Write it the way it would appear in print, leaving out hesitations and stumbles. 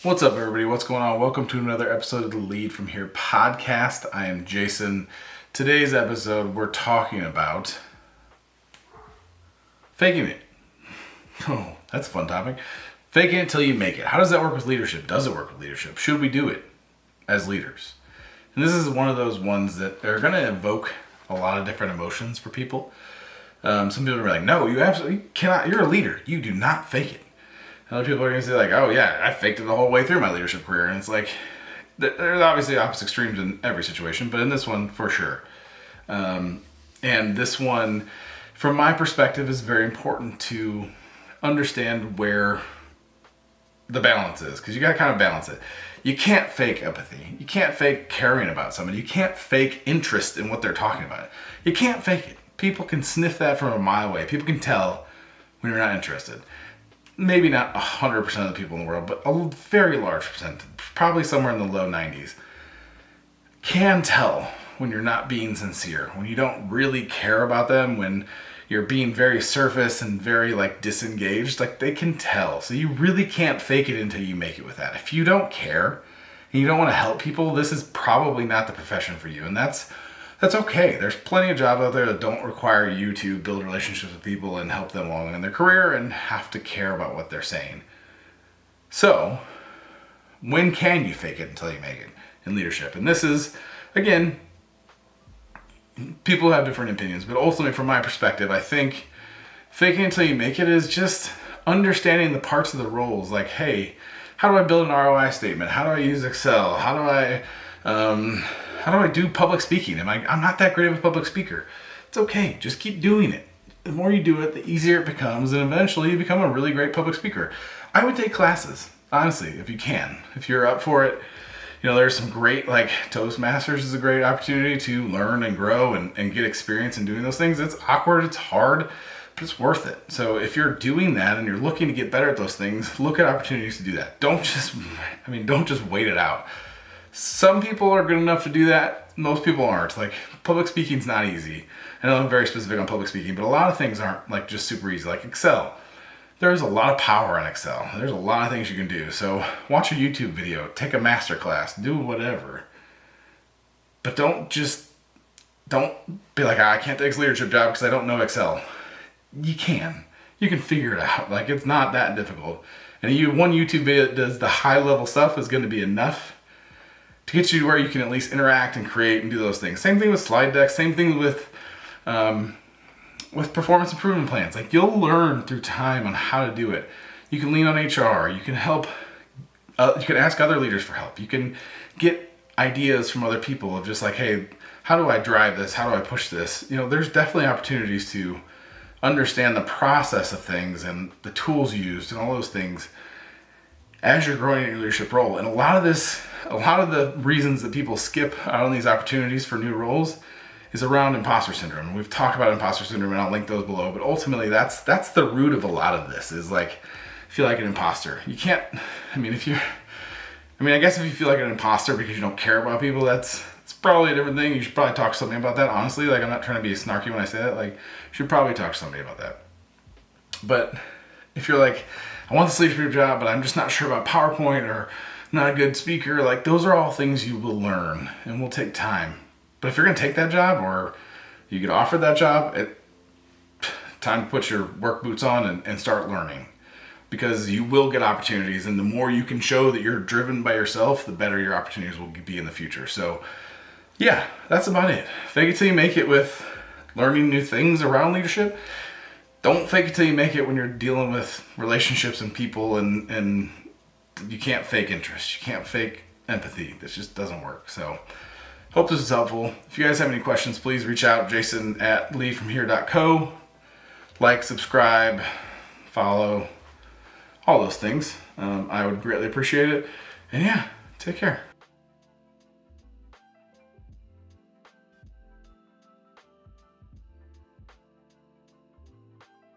What's up, everybody? What's going on? Welcome to another episode of the Lead From Here podcast. I am Jason. Today's episode, we're talking about faking it. Oh, that's a fun topic. Faking it till you make it. How does that work with leadership? Does it work with leadership? Should we do it as leaders? And this is one of those ones that are going to evoke a lot of different emotions for people. Some people are like, no, you absolutely cannot. You're a leader. You do not fake it. Other people are going to say like, oh yeah, I faked it the whole way through my leadership career. And it's like, there's obviously opposite extremes in every situation, but in this one, for sure. And this one, from my perspective, is very important to understand where the balance is, because you got to kind of balance it. You can't fake empathy. You can't fake caring about somebody. You can't fake interest in what they're talking about. You can't fake it. People can sniff that from a mile away. People can tell when you're not interested. Maybe not 100% of the people in the world, but a very large percentage, probably somewhere in the low 90s, can tell when you're not being sincere, when you don't really care about them, when you're being very surface and very disengaged. They can tell. So you really can't fake it until you make it with that. If you don't care and you don't want to help people, this is probably not the profession for you. And that's okay. There's plenty of jobs out there that don't require you to build relationships with people and help them along in their career and have to care about what they're saying. So, when can you fake it until you make it in leadership? And this is, again, people have different opinions, but ultimately from my perspective, I think faking until you make it is just understanding the parts of the roles. Like, hey, how do I build an ROI statement? How do I use Excel? How do I do public speaking? I'm not that great of a public speaker. It's okay. Just keep doing it. The more you do it, the easier it becomes, and eventually you become a really great public speaker. I would take classes, honestly, if you can. If you're up for it, there's some great, toastmasters is a great opportunity to learn and grow and get experience in doing those things. It's awkward, it's hard, but it's worth it. So if you're doing that and you're looking to get better at those things, look at opportunities to do that. Don't just wait it out. Some people are good enough to do that. Most people aren't. Public speaking's not easy. I know I'm very specific on public speaking, but a lot of things aren't just super easy. Like Excel. There's a lot of power in Excel. There's a lot of things you can do. So watch a YouTube video, take a master class, do whatever. But don't be like, I can't take this leadership job because I don't know Excel. You can figure it out. It's not that difficult. And one YouTube video that does the high level stuff is going to be enough to get you to where you can at least interact and create and do those things. Same thing with slide decks. Same thing with performance improvement plans. You'll learn through time on how to do it. You can lean on HR. You can help. You can ask other leaders for help. You can get ideas from other people of just hey, how do I drive this? How do I push this? There's definitely opportunities to understand the process of things and the tools used and all those things as you're growing in your leadership role. And a lot of the reasons that people skip out on these opportunities for new roles is around imposter syndrome. We've talked about imposter syndrome, and I'll link those below. But ultimately, that's the root of a lot of this. Is feel like an imposter. You can't. I guess if you feel like an imposter because you don't care about people, it's probably a different thing. You should probably talk to somebody about that. Honestly, I'm not trying to be snarky when I say that. You should probably talk to somebody about that. But if you're I want this leadership job, but I'm just not sure about PowerPoint or not a good speaker. Those are all things you will learn and will take time. But if you're going to take that job or you get offered that job, time to put your work boots on and start learning, because you will get opportunities. And the more you can show that you're driven by yourself, the better your opportunities will be in the future. So yeah, that's about it. Fake it till you make it with learning new things around leadership. Don't fake it till you make it when you're dealing with relationships and people, and you can't fake interest. You can't fake empathy. This just doesn't work. So hope this is helpful. If you guys have any questions, please reach out. Jason@leadfromhere.co. Subscribe, follow, all those things. I would greatly appreciate it. And yeah, take care.